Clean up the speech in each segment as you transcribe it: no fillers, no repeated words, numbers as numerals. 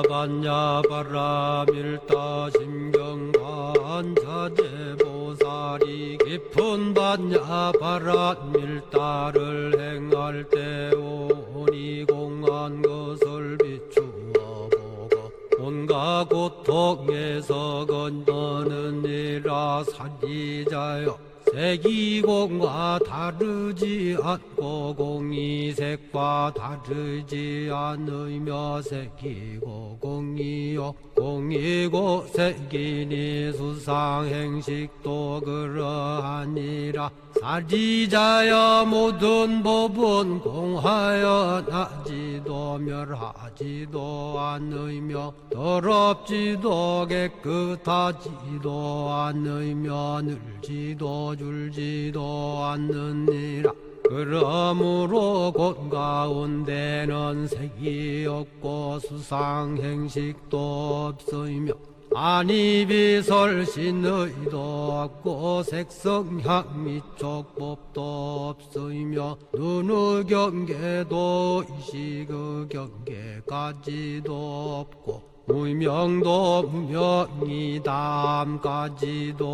반야바라밀다 심경반자재보살이 깊은 반야바라밀다를 행할 때 오니 공한 것을 비추어 보고 온갖 고통에서 건너느니라. 사리자여, 색이공과 다르지 않고 공이색과 다르지 않으며 색이고 공이요 공이고 색이니 수상행식도 그러하니라. 사리자여, 모든 법은 공하여 나지도 멸하지도 않으며 더럽지도 깨끗하지도 않으며 늘지도 줄지도 않느니라. 그러므로 곳 가운데는 색이 없고 수상행식도 없으며 안이비설신의도 없고 색성향미 촉법도 없으며 눈의 경계도 의식의 경계까지도 없고 무명도 무명이 다함까지도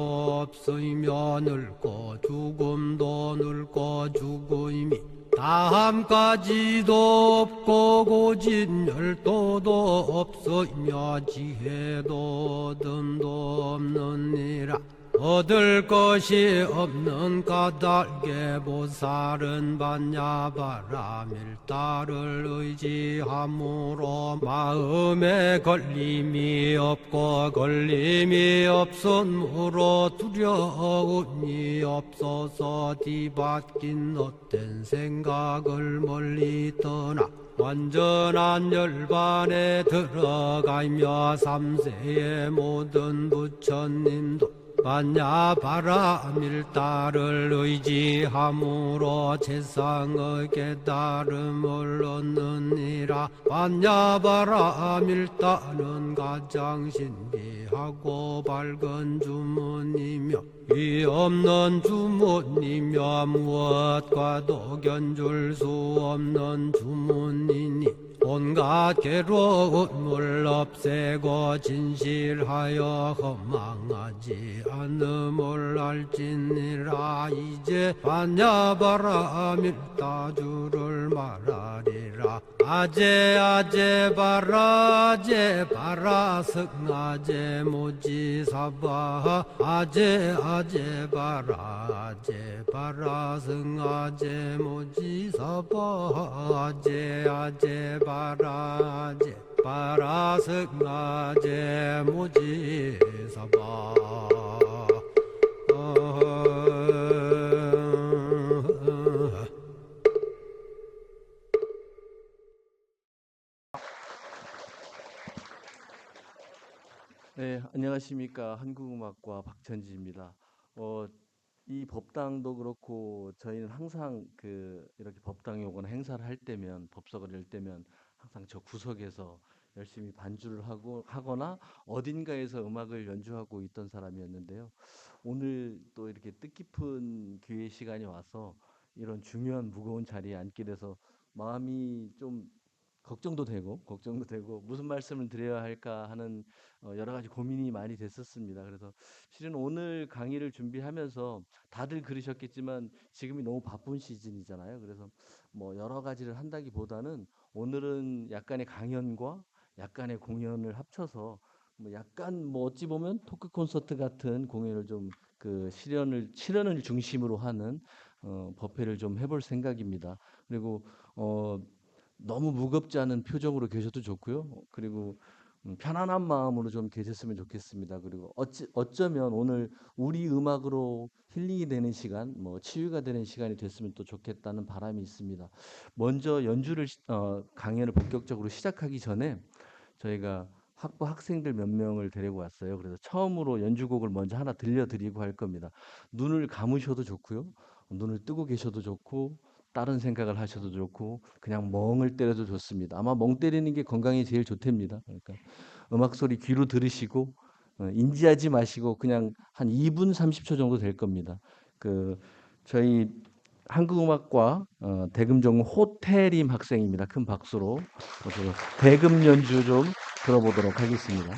없으며 늙고 죽음도 늙고 죽음이 다함까지도 없고 고진열도도 없으며 지혜도 얻음도 없느니라. 얻을 것이 없는 까닭에 보살은 반야바라밀다를 의지함으로 마음에 걸림이 없고 걸림이 없으므로 두려움이 없어서 뒤바뀐 헛된 생각을 멀리 떠나 완전한 열반에 들어가며 삼세의 모든 부처님도 반야바라밀다를 의지함으로 세상의 깨달음을 얻느니라. 반야바라밀다는 가장 신비하고 밝은 주문이며 위없는 주문이며 무엇과도 견줄 수 없는 주문이니 온갖 괴로움을 없애고 진실하여 허망하지 않음을 알지니라. 이제 반야바라밀다주를 말하리라. 아제 아제 바라 아제 바라 승아제 모지사바 아제 아제 바라 아제 바라 승아제 모지사바 아제 아제 바라 아제 바라 승아제 모지사바. 네, 안녕하십니까. 한국음악과 박천지입니다. 이 법당도 그렇고 저희는 항상 이렇게 법당에 오거나 행사를 할 때면 법석을 열 때면 항상 저 구석에서 열심히 반주를 하거나 어딘가에서 음악을 연주하고 있던 사람이었는데요. 오늘 또 이렇게 뜻깊은 기회 시간이 와서 이런 중요한 무거운 자리에 앉게 돼서 마음이 좀 걱정도 되고 무슨 말씀을 드려야 할까 하는 여러 가지 고민이 많이 됐었습니다. 그래서 실은 오늘 강의를 준비하면서 다들 그러셨겠지만 지금이 너무 바쁜 시즌이잖아요. 그래서 뭐 여러 가지를 한다기보다는 오늘은 약간의 강연과 약간의 공연을 합쳐서 뭐 약간 뭐 어찌 보면 토크 콘서트 같은 공연을 좀 실현을 중심으로 하는 법회를 좀 해볼 생각입니다. 그리고 너무 무겁지 않은 표정으로 계셔도 좋고요. 그리고 편안한 마음으로 좀 계셨으면 좋겠습니다. 그리고 어쩌면 오늘 우리 음악으로 힐링이 되는 시간, 뭐 치유가 되는 시간이 됐으면 또 좋겠다는 바람이 있습니다. 먼저 강연을 본격적으로 시작하기 전에 저희가 학부 학생들 몇 명을 데리고 왔어요. 그래서 처음으로 연주곡을 먼저 하나 들려드리고 할 겁니다. 눈을 감으셔도 좋고요. 눈을 뜨고 계셔도 좋고 다른 생각을 하셔도 좋고 그냥 멍을 때려도 좋습니다. 아마 멍 때리는 게 건강에 제일 좋답니다. 그러니까 음악 소리 귀로 들으시고 인지하지 마시고 그냥 한 2분 30초 정도 될 겁니다. 저희 한국음악과 대금전공 호태림 학생입니다. 큰 박수로 대금 연주 좀 들어보도록 하겠습니다.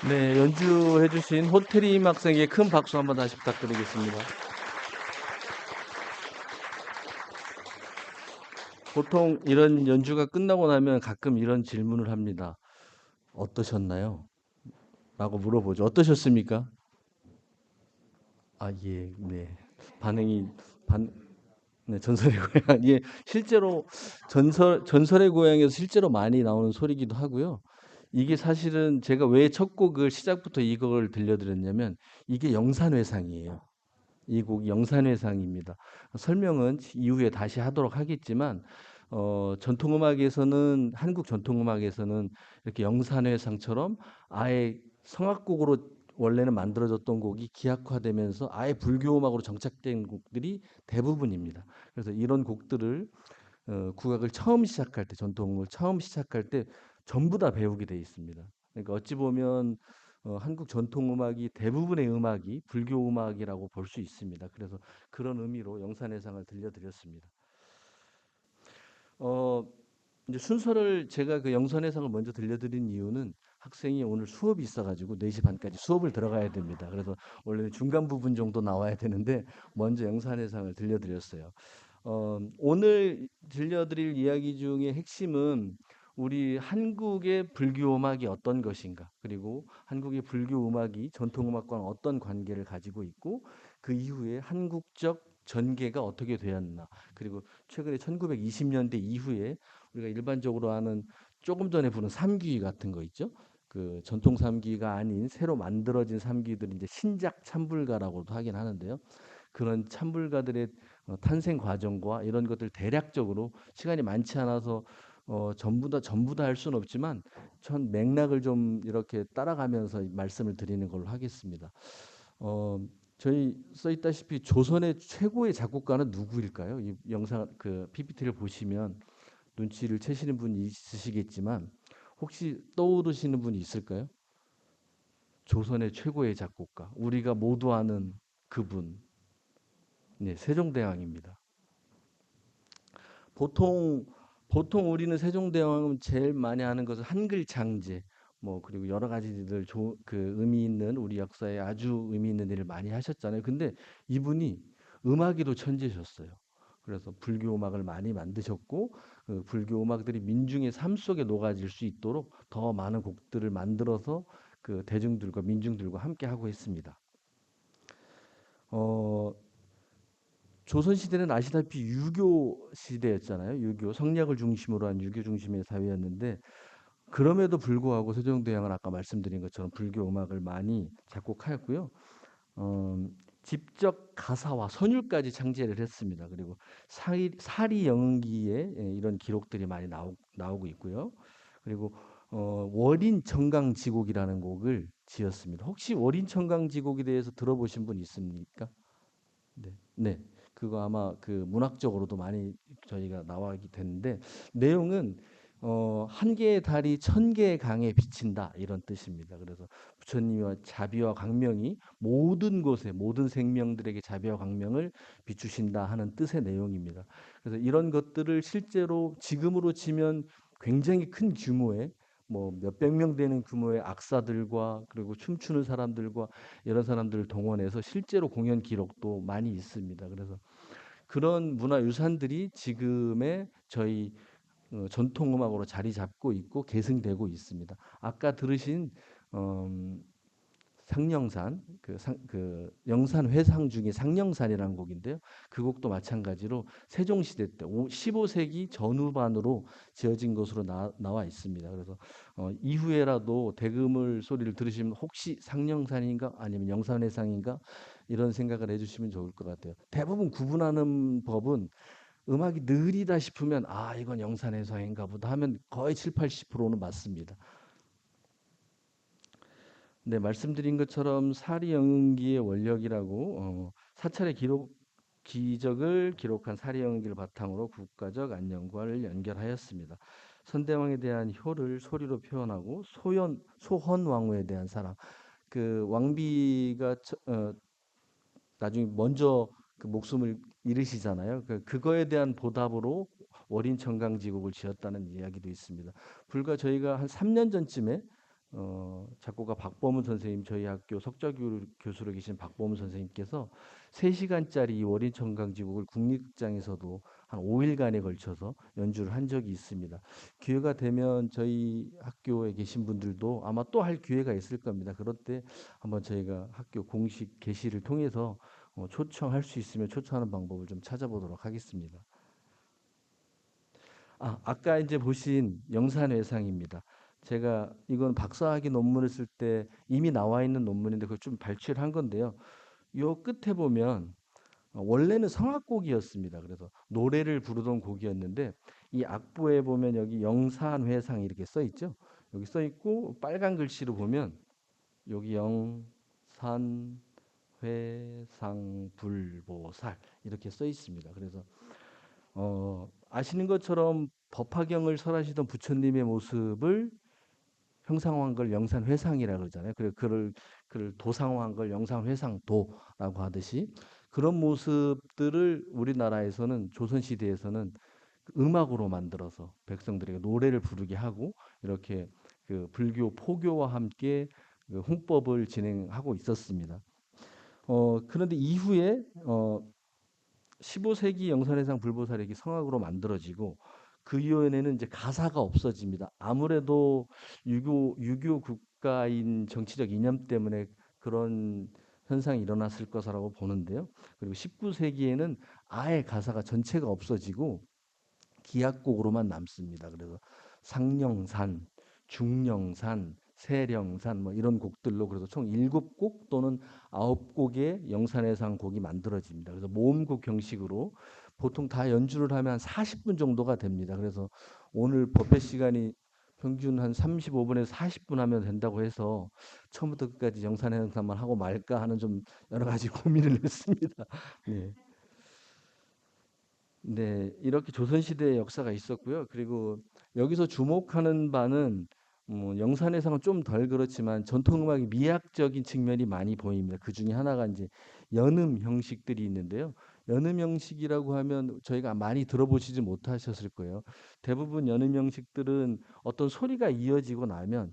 네, 연주해 주신 호태림 학생에게 큰 박수 한번 다시 부탁드리겠습니다. 보통 이런 연주가 끝나고 나면 가끔 이런 질문을 합니다. 어떠셨나요? 라고 물어보죠. 어떠셨습니까? 아, 예, 네. 반응이, 반, 네, 전설의 고향. 예, 실제로 전설의 고향에서 실제로 많이 나오는 소리기도 하고요. 이게 사실은 제가 왜 첫 곡을 시작부터 이 곡을 들려드렸냐면 이게 영산회상이에요. 이 곡이 영산회상입니다. 설명은 이후에 다시 하도록 하겠지만 전통음악에서는 한국 전통음악에서는 이렇게 영산회상처럼 아예 성악곡으로 원래는 만들어졌던 곡이 기악화되면서 아예 불교음악으로 정착된 곡들이 대부분입니다. 그래서 이런 곡들을 국악을 처음 시작할 때 전통을 처음 시작할 때 전부 다 배우게 돼 있습니다. 그러니까 어찌 보면 한국 전통 음악이 대부분의 음악이 불교 음악이라고 볼 수 있습니다. 그래서 그런 의미로 영산회상을 들려드렸습니다. 어, 이제 순서를 제가 그 영산회상을 먼저 들려드린 이유는 학생이 오늘 수업이 있어가지고 4시 반까지 수업을 들어가야 됩니다. 그래서 원래는 중간 부분 정도 나와야 되는데 먼저 영산회상을 들려드렸어요. 오늘 들려드릴 이야기 중에 핵심은 우리 한국의 불교 음악이 어떤 것인가, 그리고 한국의 불교 음악이 전통 음악과는 어떤 관계를 가지고 있고 그 이후에 한국적 전개가 어떻게 되었나, 그리고 최근에 1920년대 이후에 우리가 일반적으로 아는 조금 전에 부른 삼귀 같은 거 있죠. 그 전통 삼귀가 아닌 새로 만들어진 삼귀들 이제 신작 참불가라고도 하긴 하는데요. 그런 참불가들의 탄생 과정과 이런 것들 대략적으로 시간이 많지 않아서 전부 다 할 수는 없지만 전 맥락을 좀 이렇게 따라가면서 말씀을 드리는 걸로 하겠습니다. 어, 저희 써 있다시피 조선의 최고의 작곡가는 누구일까요? 이 영상 그 PPT를 보시면 눈치를 채시는 분이 있으시겠지만 혹시 떠오르시는 분이 있을까요? 조선의 최고의 작곡가. 우리가 모두 아는 그분. 네, 세종대왕입니다. 보통 보통 우리는 세종대왕은 제일 많이 하는 것은 한글 장제, 뭐 그리고 여러 가지들 그 의미 있는 우리 역사에 아주 의미 있는 일을 많이 하셨잖아요. 근데 이분이 음악에도 천재셨어요. 그래서 불교 음악을 많이 만드셨고 그 불교 음악들이 민중의 삶 속에 녹아질 수 있도록 더 많은 곡들을 만들어서 그 대중들과 민중들과 함께 하고 했습니다. 어, 조선시대는 아시다시피 유교 시대였잖아요. 유교, 성략을 중심으로 한 유교 중심의 사회였는데 그럼에도 불구하고 세종대왕은 아까 말씀드린 것처럼 불교 음악을 많이 작곡하였고요. 어, 직접 가사와 선율까지 창제를 했습니다. 그리고 사리영기에 이런 기록들이 많이 나오고 있고요. 그리고 월인 청강지곡이라는 곡을 지었습니다. 혹시 월인 청강지곡에 대해서 들어보신 분 있습니까? 네. 네. 그거 아마 그 문학적으로도 많이 저희가 나와있게 됐는데 내용은 한 개의 달이 천 개의 강에 비친다 이런 뜻입니다. 그래서 부처님과 자비와 광명이 모든 곳에 모든 생명들에게 자비와 광명을 비추신다 하는 뜻의 내용입니다. 그래서 이런 것들을 실제로 지금으로 치면 굉장히 큰 규모의 뭐 몇백 명 되는 규모의 악사들과 그리고 춤추는 사람들과 여러 사람들을 동원해서 실제로 공연 기록도 많이 있습니다. 그래서 그런 문화유산들이 지금의 저희 전통음악으로 자리 잡고 있고 계승되고 있습니다. 아까 들으신 음, 상령산 그 영산 회상 중에 상령산이라는 곡인데요. 그 곡도 마찬가지로 세종시대 때 15세기 전후반으로 지어진 것으로 나와 있습니다. 그래서 이후에라도 대금을 소리를 들으시면 혹시 상령산인가 아니면 영산회상인가 이런 생각을 해주시면 좋을 것 같아요. 대부분 구분하는 법은 음악이 느리다 싶으면 아 이건 영산회상인가 보다 하면 거의 7, 80%는 맞습니다. 네, 말씀드린 것처럼 사리영기의 원력이라고 사찰의 기적을 기록한 사리영기를 바탕으로 국가적 안녕과를 연결하였습니다. 선대왕에 대한 효를 소리로 표현하고 소헌왕후에 대한 사랑. 그 왕비가 나중에 먼저 그 목숨을 잃으시잖아요. 그거에 대한 보답으로 월인 청강지곡을 지었다는 이야기도 있습니다. 불과 저희가 한 3년 전쯤에 작곡가 박범은 선생님 저희 학교 교수로 계신 박범은 선생님께서 3시간짜리 이 월인 청강지곡을 국립극장에서도 한 5일간에 걸쳐서 연주를 한 적이 있습니다. 기회가 되면 저희 학교에 계신 분들도 아마 또 할 기회가 있을 겁니다. 그럴 때 한번 저희가 학교 공식 게시를 통해서 초청할 수 있으면 초청하는 방법을 좀 찾아보도록 하겠습니다. 아까 이제 보신 영산회상입니다. 제가 이건 박사학위 논문을 쓸 때 이미 나와 있는 논문인데 그걸 좀 발췌를 한 건데요. 요 끝에 보면 원래는 성악곡이었습니다. 그래서 노래를 부르던 곡이었는데 이 악보에 보면 여기 영산회상 이렇게 써 있죠. 여기 써 있고 빨간 글씨로 보면 여기 영산 회상불보살 이렇게 써 있습니다. 그래서 아시는 것처럼 법화경을 설하시던 부처님의 모습을 형상화한 걸 영산회상이라고 그러잖아요. 그래 그를 도상화한 걸 영산회상도라고 하듯이 그런 모습들을 우리나라에서는 조선 시대에서는 음악으로 만들어서 백성들에게 노래를 부르게 하고 이렇게 그 불교 포교와 함께 그 홍법을 진행하고 있었습니다. 그런데 이후에 15세기 영산회상 불보살에게 성악으로 만들어지고 그 이후에는 이제 가사가 없어집니다. 아무래도 유교 국가인 정치적 이념 때문에 그런 현상이 일어났을 것이라고 보는데요. 그리고 19세기에는 아예 가사가 전체가 없어지고 기악곡으로만 남습니다. 그래서 상령산, 중령산, 세령산 뭐 이런 곡들로 그래서 총 7곡 또는 9곡의 영산해상 곡이 만들어집니다. 그래서 모음곡 형식으로 보통 다 연주를 하면 한 40분 정도가 됩니다. 그래서 오늘 법회 시간이 평균 한 35분에서 40분 하면 된다고 해서 처음부터 끝까지 영산해상만 하고 말까 하는 좀 여러 가지 고민을 했습니다. 네. 네, 이렇게 조선시대의 역사가 있었고요. 그리고 여기서 주목하는 바는 영산에서는 좀 덜 그렇지만 전통음악의 미학적인 측면이 많이 보입니다. 그 중에 하나가 이제 연음 형식들이 있는데요. 연음형식이라고 하면 저희가 많이 들어보시지 못하셨을 거예요. 대부분 연음형식들은 어떤 소리가 이어지고 나면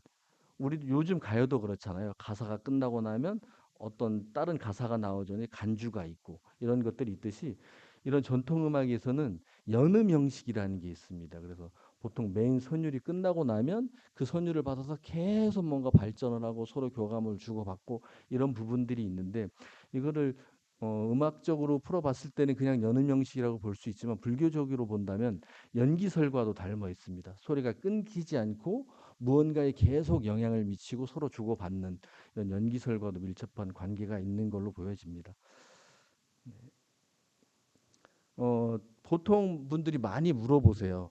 우리도 요즘 가요도 그렇잖아요. 가사가 끝나고 나면 어떤 다른 가사가 나오기 전에 간주가 있고 이런 것들이 있듯이 이런 전통 음악에서는 연음 형식이라는 게 있습니다. 그래서 보통 메인 선율이 끝나고 나면 그 선율을 받아서 계속 뭔가 발전을 하고 서로 교감을 주고받고 이런 부분들이 있는데 이거를 음악적으로 풀어봤을 때는 그냥 연음 형식이라고 볼 수 있지만 불교적으로 본다면 연기설과도 닮아 있습니다. 소리가 끊기지 않고 무언가에 계속 영향을 미치고 서로 주고받는 이런 연기설과도 밀접한 관계가 있는 걸로 보여집니다. 보통 분들이 많이 물어보세요.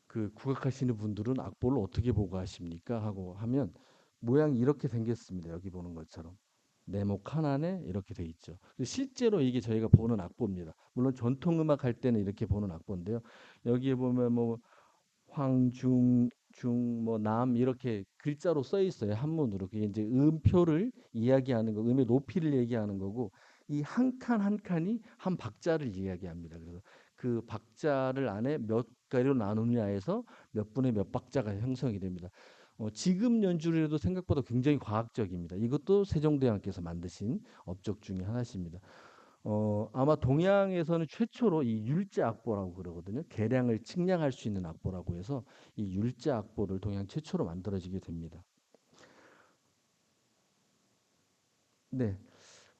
그 국악하시는 분들은 악보를 어떻게 보고 하십니까? 하고 하면 모양이 이렇게 생겼습니다. 여기 보는 것처럼. 네모 칸안에 이렇게 돼 있죠. 실제로 이게 저희가 보는 악보입니다. 물론 전통 음악 할 때는 이렇게 보는 악보인데요. 여기에 보면 뭐 황중 뭐 남 이렇게 글자로 써 있어요. 한문으로. 그게 이제 음표를 이야기하는 거, 음의 높이를 얘기하는 거고 이 한 칸 한 칸이 한 박자를 이야기합니다. 그래서 그 박자를 안에 몇 개로 나누냐에서 몇 분의 몇 박자가 형성이 됩니다. 지금 연주를 해도 생각보다 굉장히 과학적입니다. 이것도 세종대왕께서 만드신 업적 중에 하나십니다. 아마 동양에서는 최초로 이 율자 악보라고 그러거든요. 계량을 측량할 수 있는 악보라고 해서 이 율자 악보를 동양 최초로 만들어지게 됩니다. 네.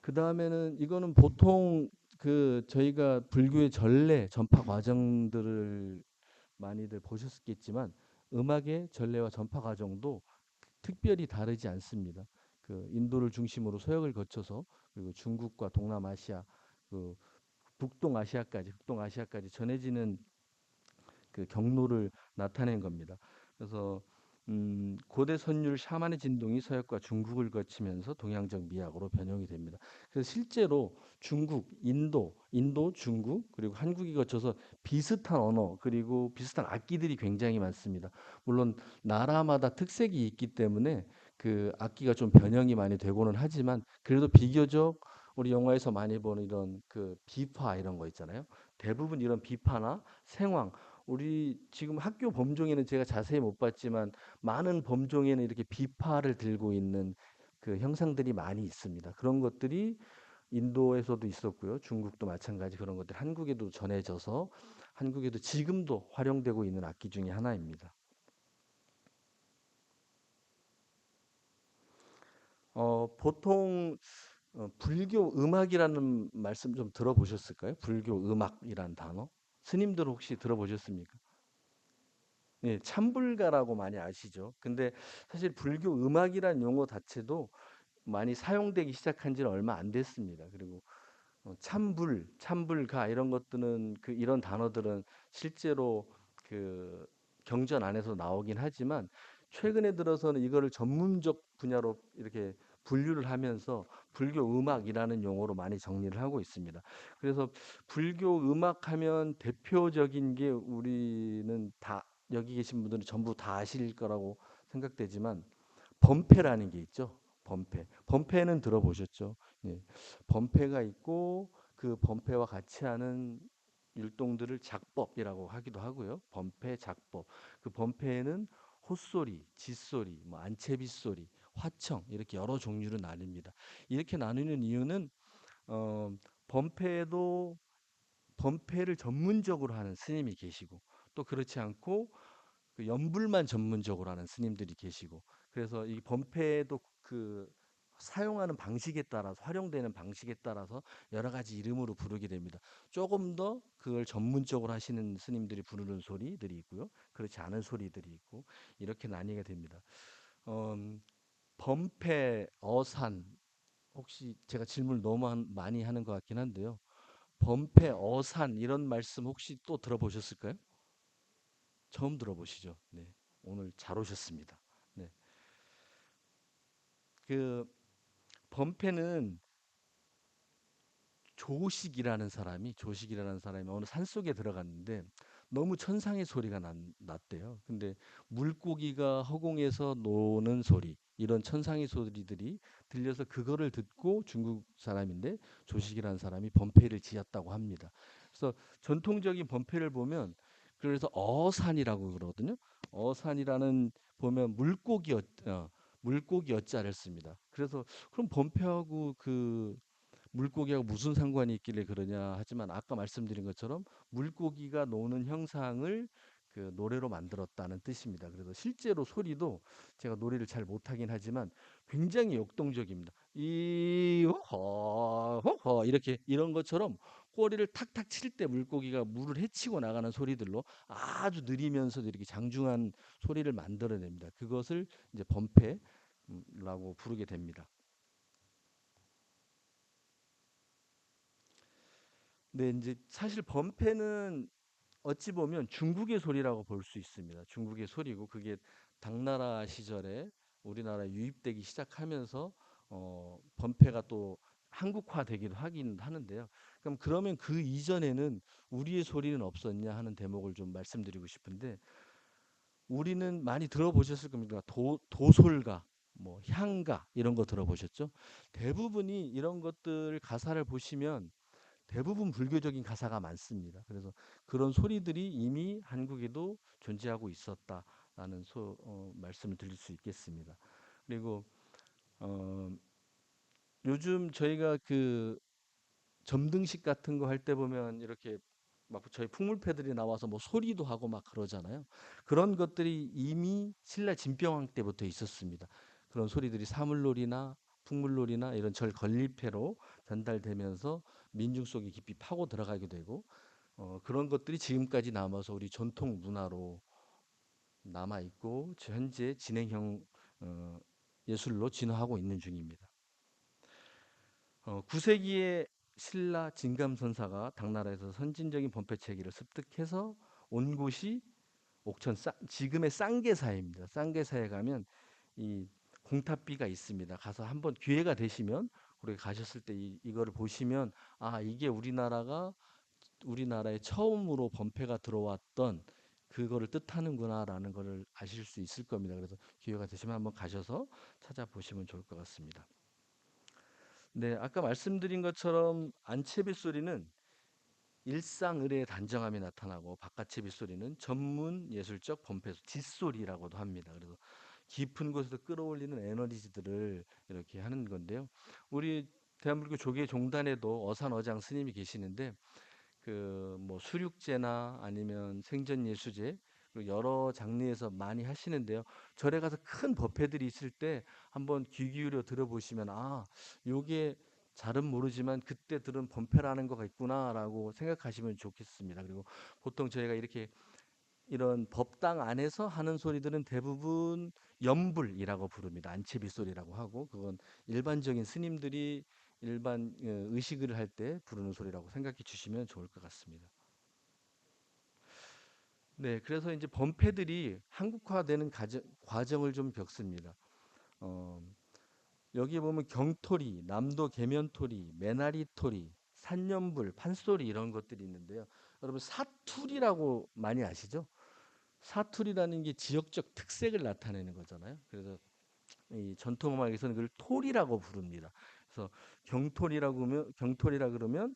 그 다음에는 이거는 보통 그 저희가 불교의 전례 전파 과정들을 많이들 보셨겠지만 음악의 전례와 전파 과정도 특별히 다르지 않습니다. 그 인도를 중심으로 서역을 거쳐서 그리고 중국과 동남아시아 그 북동아시아까지 전해지는 그 경로를 나타낸 겁니다. 그래서 고대 선율 샤만의 진동이 서역과 중국을 거치면서 동양적 미학으로 변형이 됩니다. 그래서 실제로 중국, 인도, 중국 그리고 한국이 거쳐서 비슷한 언어 그리고 비슷한 악기들이 굉장히 많습니다. 물론 나라마다 특색이 있기 때문에 그 악기가 좀 변형이 많이 되고는 하지만 그래도 비교적 우리 영화에서 많이 보는 이런 그 비파 이런 거 있잖아요. 대부분 이런 비파나 생황 우리 지금 학교 범종에는 제가 자세히 못 봤지만 많은 범종에는 이렇게 비파를 들고 있는 그 형상들이 많이 있습니다. 그런 것들이 인도에서도 있었고요. 중국도 마찬가지 그런 것들 한국에도 전해져서 한국에도 지금도 활용되고 있는 악기 중에 하나입니다. 보통 불교 음악이라는 말씀 좀 들어보셨을까요? 불교 음악이란 단어? 스님들 혹시 들어보셨습니까? 예, 참불가라고 많이 아시죠? 근데 사실 불교 음악이란 용어 자체도 많이 사용되기 시작한 지는 얼마 안 됐습니다. 그리고 참불가 이런 것들은 그 이런 단어들은 실제로 그 경전 안에서 나오긴 하지만 최근에 들어서는 이거를 전문적 분야로 이렇게 분류를 하면서 불교 음악이라는 용어로 많이 정리를 하고 있습니다. 그래서 불교 음악 하면 대표적인 게 우리는 다 여기 계신 분들은 전부 다 아실 거라고 생각되지만 범패라는 게 있죠. 범패. 범패는 들어보셨죠? 예. 범패가 있고 그 범패와 같이 하는 율동들을 작법이라고 하기도 하고요. 범패, 작법. 그 범패에는 헛소리, 짖소리, 뭐 안채빗소리, 화청 이렇게 여러 종류로 나뉩니다. 이렇게 나누는 이유는 어, 범패도 범패를 전문적으로 하는 스님이 계시고 또 그렇지 않고 그 연불만 전문적으로 하는 스님들이 계시고 그래서 이 범패도 그 사용하는 방식에 따라서 활용되는 방식에 따라서 여러 가지 이름으로 부르게 됩니다. 조금 더 그걸 전문적으로 하시는 스님들이 부르는 소리들이 있고요. 그렇지 않은 소리들이 있고 이렇게 나뉘게 됩니다. 음, 범패, 어산 혹시 제가 질문을 너무 많이 하는 것 같긴 한데요. 범패, 어산 이런 말씀 혹시 또 들어보셨을까요? 처음 들어보시죠? 네. 오늘 잘 오셨습니다. 네. 그 범패는 조식이라는 사람이 어느 산속에 들어갔는데 너무 천상의 소리가 났대요. 근데 물고기가 허공에서 노는 소리, 이런 천상의 소리들이 들려서 그거를 듣고 중국 사람인데 조식이라는 사람이 범패를 지었다고 합니다. 그래서 전통적인 범패를 보면 그래서 어산이라고 그러거든요. 어산이라는 보면 물고기 어자를 씁니다. 그래서 그럼 범패하고 그 물고기하고 무슨 상관이 있길래 그러냐 하지만 아까 말씀드린 것처럼 물고기가 노는 형상을 그 노래로 만들었다는 뜻입니다. 그래서 실제로 소리도 제가 노래를 잘 못하긴 하지만 굉장히 역동적입니다. 이 호호 호호 이렇게 이런 것처럼 꼬리를 탁탁 칠 때 물고기가 물을 헤치고 나가는 소리들로 아주 느리면서도 이렇게 장중한 소리를 만들어냅니다. 그것을 이제 범패라고 부르게 됩니다. 네, 이제 사실 범패는 어찌 보면 중국의 소리라고 볼 수 있습니다. 중국의 소리고 그게 당나라 시절에 우리나라에 유입되기 시작하면서 범패가 또 한국화되기도 하긴 하는데요. 그러면 그 이전에는 우리의 소리는 없었냐 하는 대목을 좀 말씀드리고 싶은데 우리는 많이 들어보셨을 겁니다. 도솔가, 뭐 향가 이런 거 들어보셨죠? 대부분이 이런 것들 가사를 보시면 대부분 불교적인 가사가 많습니다. 그래서 그런 소리들이 이미 한국에도 존재하고 있었다라는 말씀을 드릴 수 있겠습니다. 그리고 어, 요즘 저희가 그 점등식 같은 거 할 때 보면 이렇게 막 저희 풍물패들이 나와서 뭐 소리도 하고 막 그러잖아요. 그런 것들이 이미 신라 진병왕 때부터 있었습니다. 그런 소리들이 사물놀이나 풍물놀이나 이런 절 건립회로 전달되면서 민중 속에 깊이 파고 들어가게 되고 그런 것들이 지금까지 남아서 우리 전통 문화로 남아 있고 현재 진행형 어, 예술로 진화하고 있는 중입니다. 9세기에 신라 진감선사가 당나라에서 선진적인 범패 체계를 습득해서 온 곳이 지금의 쌍계사입니다. 쌍계사에 가면 이 공탑비가 있습니다. 가서 한번 기회가 되시면 우리 가셨을 때 이거를 보시면 아 이게 우리나라에 처음으로 범패가 들어왔던 그거를 뜻하는구나라는 것을 아실 수 있을 겁니다. 그래서 기회가 되시면 한번 가셔서 찾아보시면 좋을 것 같습니다. 네, 아까 말씀드린 것처럼 안채비 소리는 일상의례의 단정함이 나타나고 바깥채비 소리는 전문 예술적 범패 뒷소리라고도 합니다. 그래서 깊은 곳에서 끌어올리는 에너지들을 이렇게 하는 건데요. 우리 대한민국 조계 종단에도 어산어장 스님이 계시는데 그 뭐 수륙제나 아니면 생전예수제 그리고 여러 장르에서 많이 하시는데요. 절에 가서 큰 법회들이 있을 때 한번 귀 기울여 들어보시면 아, 요게 잘은 모르지만 그때 들은 범패라는 거가 있구나라고 생각하시면 좋겠습니다. 그리고 보통 저희가 이렇게 이런 법당 안에서 하는 소리들은 대부분 염불이라고 부릅니다. 안채비 소리라고 하고 그건 일반적인 스님들이 일반 의식을 할 때 부르는 소리라고 생각해 주시면 좋을 것 같습니다. 네, 그래서 이제 범패들이 한국화되는 과정을 좀 겪습니다. 어, 여기 보면 경토리, 남도 계면토리, 매나리토리, 산연불, 판소리 이런 것들이 있는데요. 여러분 사투리라고 많이 아시죠? 사투리라는 게 지역적 특색을 나타내는 거잖아요. 그래서 이 전통음악에서는 그걸 토리라고 부릅니다. 그래서 경토리라 그러면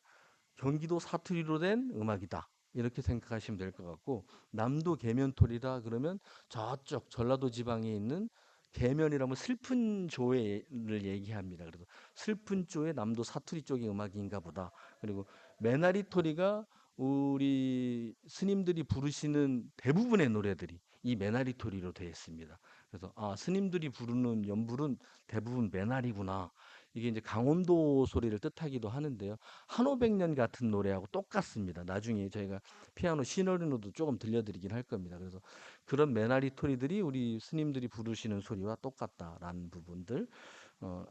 경기도 사투리로 된 음악이다. 이렇게 생각하시면 될 것 같고 남도 계면토리라 그러면 저쪽 전라도 지방에 있는 계면이라면 슬픈 조를 얘기합니다. 그래서 슬픈 조의 남도 사투리 쪽의 음악인가 보다. 그리고 메나리토리가 우리 스님들이 부르시는 대부분의 노래들이 이 메나리토리로 되어 있습니다. 그래서 아 스님들이 부르는 연불은 대부분 메나리구나. 이게 이제 강원도 소리를 뜻하기도 하는데요. 한오백년 같은 노래하고 똑같습니다. 나중에 저희가 피아노 시너리노도 조금 들려드리긴 할 겁니다. 그래서 그런 메나리 토리들이 우리 스님들이 부르시는 소리와 똑같다라는 부분들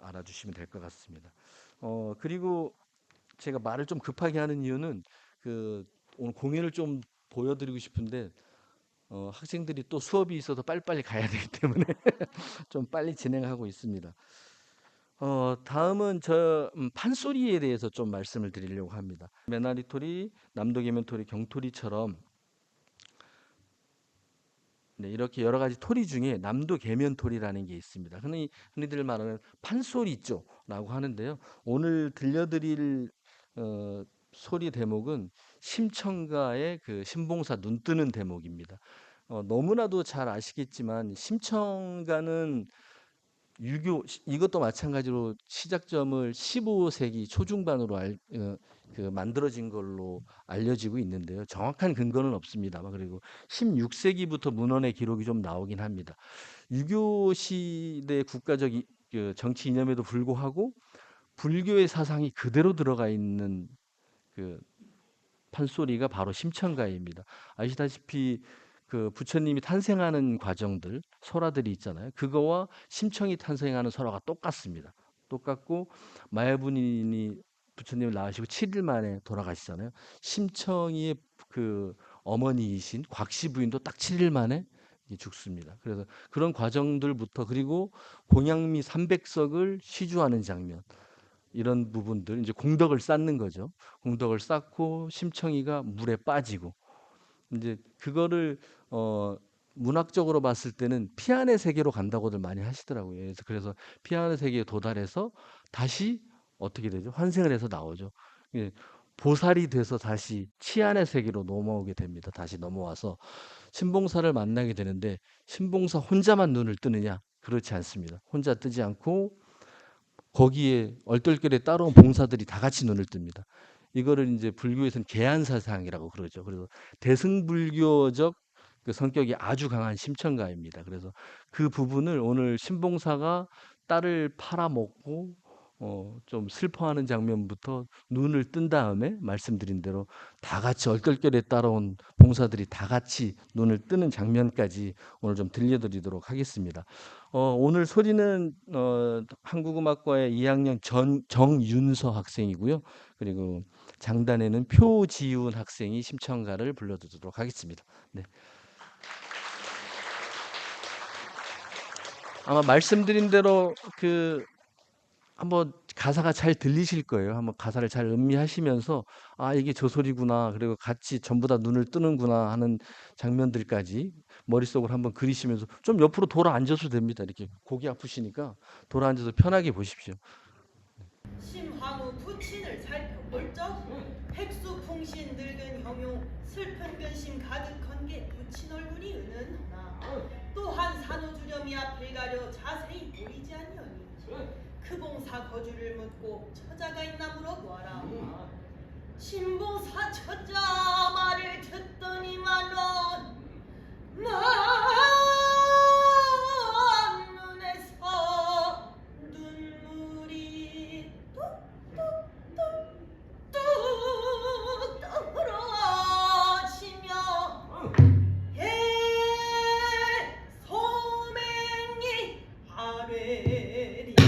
알아주시면 될 것 같습니다. 그리고 제가 말을 좀 급하게 하는 이유는 그 오늘 공연을 좀 보여드리고 싶은데 학생들이 또 수업이 있어서 빨리빨리 가야 되기 때문에 좀 빨리 진행하고 있습니다. 다음은 판소리에 대해서 좀 말씀을 드리려고 합니다. 메나리토리, 남도계면토리, 경토리처럼 네, 이렇게 여러 가지 토리 중에 남도 계면토리라는 게 있습니다. 흔히들 말하는 판소리 있죠라고 하는데요. 오늘 들려드릴 소리 대목은 심청가의 그 신봉사 눈 뜨는 대목입니다. 너무나도 잘 아시겠지만 심청가는 유교 이것도 마찬가지로 시작점을 15세기 초중반으로 만들어진 걸로 알려지고 있는데요. 정확한 근거는 없습니다만 그리고 16세기부터 문헌의 기록이 좀 나오긴 합니다. 유교 시대 국가적 그 정치 이념에도 불구하고 불교의 사상이 그대로 들어가 있는 그 판소리가 바로 심청가입니다. 아시다시피 그 부처님이 탄생하는 과정들, 설화들이 있잖아요. 그거와 심청이 탄생하는 설화가 똑같습니다. 똑같고 마야분인이 부처님을 낳으시고 7일 만에 돌아가시잖아요. 심청이의 그 어머니이신 곽씨 부인도 딱 7일 만에 죽습니다. 그래서 그런 과정들부터 그리고 공양미 300석을 시주하는 장면 이런 부분들 이제 공덕을 쌓는 거죠. 공덕을 쌓고 심청이가 물에 빠지고 이제 그거를 문학적으로 봤을 때는 피안의 세계로 간다고들 많이 하시더라고요. 그래서 피안의 세계에 도달해서 다시 어떻게 되죠? 환생을 해서 나오죠. 예, 보살이 돼서 다시 치안의 세계로 넘어오게 됩니다. 다시 넘어와서 신봉사를 만나게 되는데 신봉사 혼자만 눈을 뜨느냐? 그렇지 않습니다. 혼자 뜨지 않고 거기에 얼떨결에 따라온 봉사들이 다 같이 눈을 뜹니다. 이거를 이제 불교에서는 계안사상이라고 그러죠. 그래서 대승불교적 그 성격이 아주 강한 심청가입니다. 그래서 그 부분을 오늘 신봉사가 딸을 팔아먹고 좀 슬퍼하는 장면부터 눈을 뜬 다음에 말씀드린 대로 다 같이 얼떨결에 따라온 봉사들이 다 같이 눈을 뜨는 장면까지 오늘 좀 들려드리도록 하겠습니다. 오늘 소리는 한국음악과의 2학년 정윤서 학생이고요. 그리고 장단에는 표지훈 학생이 심청가를 불러드리도록 하겠습니다. 네. 아마 말씀드린 대로 한번 가사가 잘 들리실 거예요. 한번 가사를 잘 음미하시면서 아 이게 저 소리구나 그리고 같이 전부 다 눈을 뜨는구나 하는 장면들까지 머릿속으로 한번 그리시면서 좀 옆으로 돌아 앉아도 됩니다. 이렇게 고기 아프시니까 돌아 앉아서 편하게 보십시오. 심황후 부친을 살펴볼 적 백수풍신 늙은 형용 슬픈 근심 가득한 게 부친 얼굴이 은은하나 또한 산후주점이 앞을 가려 자세히 보이지 아니하니 그 봉사 거주를 묻고 처자가 있나 물어보아라. 신봉사 처자 말을 듣더니만은 눈에서 눈물이 뚝뚝뚝뚝 떨어지며 소맹이 아뢰리다.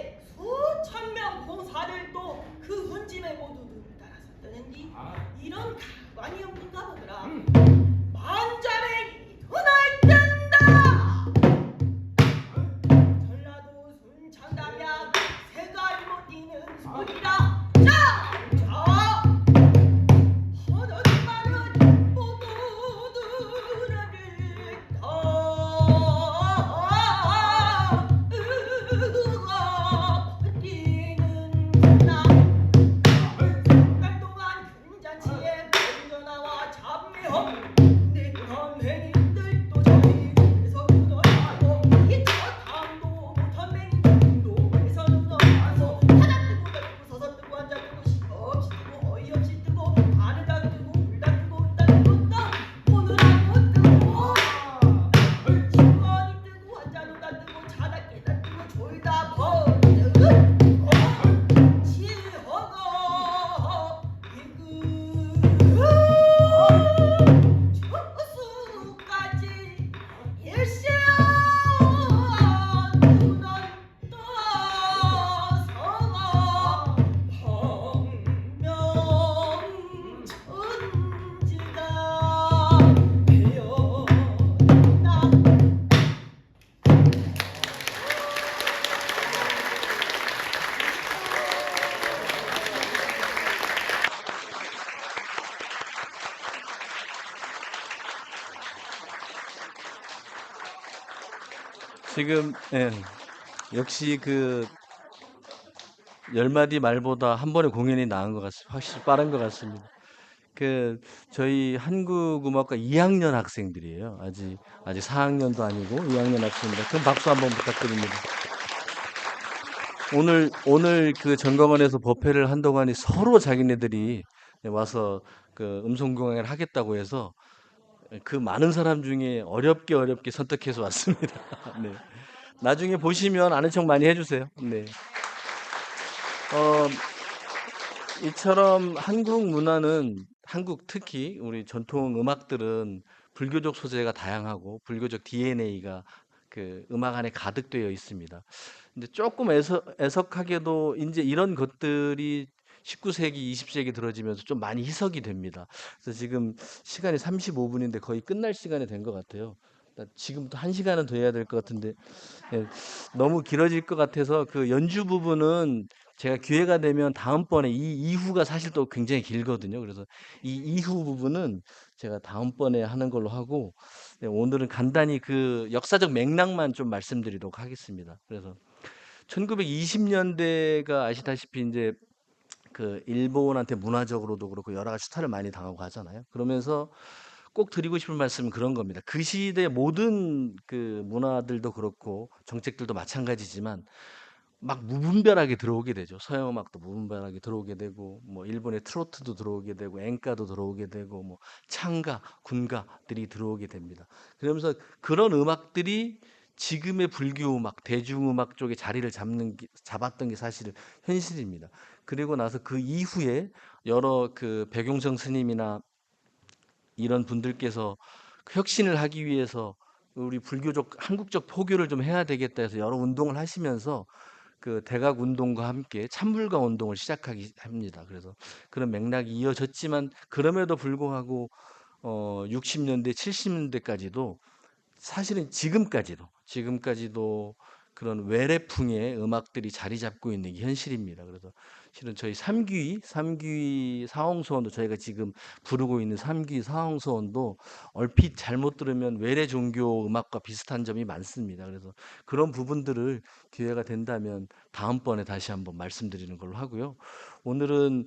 그때 수천 명 봉사들도 그 훈짐에 모두 눈을 따라섰다는디 이런 가관이 없는가 보더라. 만자맹이 눈을 뜬다. 전라도 순창담양 새가 못 뛰는 소리라. 자, 하는 말은 모두 뛰는구나. 날 동안 금잔치에 변전화와 잡매험 내 선생님들도 저희에서 눈어하고 이처 당도 못한 맹인도 눈어하고 하나 뜨고 닫고 서서 뜨고 앉아 뜨고 시없이 뜨고 어이없이 뜨고 바르다 뜨고 울다 뜨고 웃다 뜨고 또 오늘하고 뜨고 시원히 뜨고 앉아 놀다 뜨고 자다 깨다 뜨고 졸다 버뜨고 지허가 저수까지 일시야 눈은 떠서 황명천지가 되었나. 지금 역시 그 10마디 말보다 한 번에 공연이 나은 것 같습니다. 확실히 빠른 것 같습니다. 그 저희 한국음악과 2학년 학생들이에요. 아직 4학년도 아니고 2학년 학생입니다. 그럼 박수 한번 부탁드립니다. 오늘 그 전광원에서 법회를 한동안이 서로 자기네들이 와서 그 음성공연을 하겠다고 해서 그 많은 사람 중에 어렵게 선택해서 왔습니다. 네. 나중에 보시면 아는 척 많이 해주세요. 네. 이처럼 한국 문화는 한국 특히 우리 전통 음악들은 불교적 소재가 다양하고 불교적 DNA가 그 음악 안에 가득 되어 있습니다. 근데 조금 애석하게도 이제 이런 것들이 19세기, 20세기 들어지면서 좀 많이 희석이 됩니다. 그래서 지금 시간이 35분인데 거의 끝날 시간이 된 것 같아요. 지금부터 1시간은 더 해야 될 것 같은데 너무 길어질 것 같아서 그 연주 부분은 제가 기회가 되면 다음번에 이 이후가 사실 또 굉장히 길거든요. 그래서 이 이후 부분은 제가 다음번에 하는 걸로 하고 오늘은 간단히 그 역사적 맥락만 좀 말씀드리도록 하겠습니다. 그래서 1920년대가 아시다시피 이제 그 일본한테 문화적으로도 그렇고 여러 가지 수탈을 많이 당하고 하잖아요. 그러면서 꼭 드리고 싶은 말씀은 그런 겁니다. 그 시대 모든 그 문화들도 그렇고 정책들도 마찬가지지만 막 무분별하게 들어오게 되죠. 서양 음악도 무분별하게 들어오게 되고 뭐 일본의 트로트도 들어오게 되고 엔카도 들어오게 되고 뭐 창가, 군가들이 들어오게 됩니다. 그러면서 그런 음악들이 지금의 불교 음악, 대중 음악 쪽에 자리를 잡았던 게 사실 현실입니다. 그리고 나서 그 이후에 여러 그 백용성 스님이나 이런 분들께서 혁신을 하기 위해서 우리 불교적 한국적 포교를 좀 해야 되겠다 해서 여러 운동을 하시면서 그 대각 운동과 함께 찬불가 운동을 시작하기 합니다. 그래서 그런 맥락이 이어졌지만 그럼에도 불구하고 60년대, 70년대까지도 사실은 지금까지도 그런 외래풍의 음악들이 자리 잡고 있는 게 현실입니다. 그래서 실은 저희 삼귀 사홍소원도 저희가 지금 부르고 있는 삼귀 사홍소원도 얼핏 잘못 들으면 외래 종교 음악과 비슷한 점이 많습니다. 그래서 그런 부분들을 기회가 된다면 다음번에 다시 한번 말씀드리는 걸로 하고요. 오늘은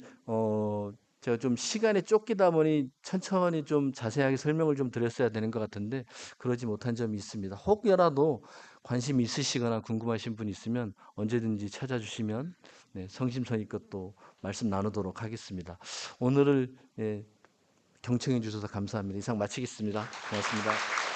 제가 좀 시간에 쫓기다 보니 천천히 좀 자세하게 설명을 좀 드렸어야 되는 것 같은데 그러지 못한 점이 있습니다. 혹여라도 관심 있으시거나 궁금하신 분 있으면 언제든지 찾아주시면 성심성의껏 또 말씀 나누도록 하겠습니다. 오늘을 경청해 주셔서 감사합니다. 이상 마치겠습니다. 고맙습니다.